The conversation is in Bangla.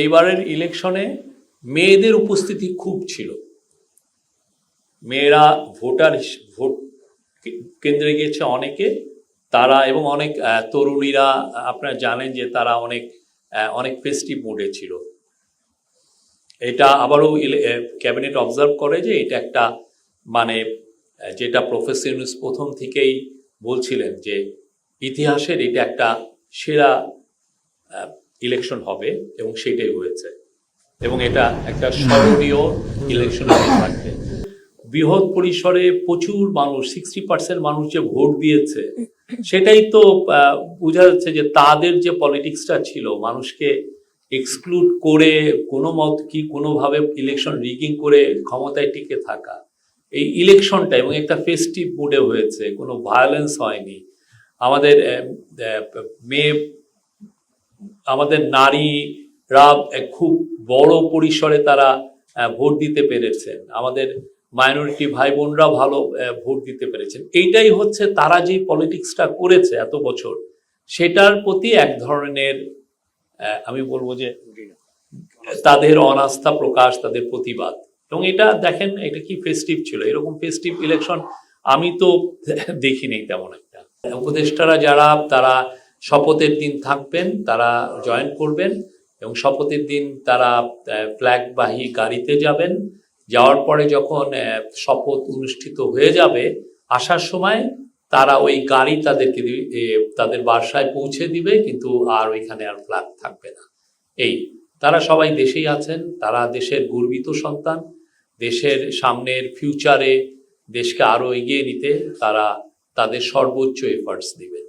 এইবারের ইলেকশনে মেয়েদের উপস্থিতি খুব ছিল। মেয়েরা ভোট কেন্দ্রে গিয়েছে অনেকে, তারা এবং অনেক তরুণীরা আপনারা জানেন যে তারা অনেক ফেস্টিভ মুডে ছিল। এটা আবারও ক্যাবিনেট অবজার্ভ করে যে এটা একটা মানে যেটা প্রফেসর ইউনূস প্রথম থেকেই বলছিলেন যে ইতিহাসের এটা একটা সেরা ইলেকশন হবে, এবং সেটাই হয়েছে, এবং এটা একটা স্মরণীয় ইলেকশন থাকবে। বৃহৎ পরিসরে প্রচুর মানুষ, 60% মানুষ যে ভোট দিয়েছে, সেটাই তো বোঝা যাচ্ছে যে তাদের যে পলিটিক্সটা ছিল, মানুষকে এক্সক্লুড করে কোনোভাবে ইলেকশন রিগিং করে ক্ষমতায় টিকে থাকা, এই ইলেকশনটা এবং একটা ফেস্টিভ মুডে হয়েছে, কোনো ভায়োলেন্স হয়নি। আমাদের নারীরা খুব বড় পরিসরে তারা ভোট দিতে পেরেছেন, আমাদের মাইনরিটি ভাই বোনরা ভালো ভোট দিতে পেরেছেন। এইটাই হচ্ছে তারা যে পলিটিক্সটা করেছে এত বছর, সেটার প্রতি এক ধরনের আমি বলবো যে তাদের অনাস্থা প্রকাশ, তাদের প্রতিবাদ। এবং এটা দেখেন, এটা কি ফেস্টিভ ছিল, এরকম ফেস্টিভ ইলেকশন আমি তো দেখিনি তেমন একটা। উপদেষ্টারা যারা, তারা শপথের দিন থাকবেন, তারা জয়েন করবেন, এবং শপথের দিন তারা ফ্ল্যাগবাহী গাড়িতে যাবেন। যাওয়ার পরে যখন শপথ অনুষ্ঠিত হয়ে যাবে, আসার সময় তারা ওই গাড়ি তাদেরকে তাদের বাসায় পৌঁছে দিবে, কিন্তু আর ওইখানে আর ফ্ল্যাগ থাকবে না। তারা সবাই দেশেই আছেন, তারা দেশের গর্বিত সন্তান, দেশের সামনের ফিউচারে দেশকে আরো এগিয়ে নিতে তারা তাদের সর্বোচ্চ এফার্টস দিবেন।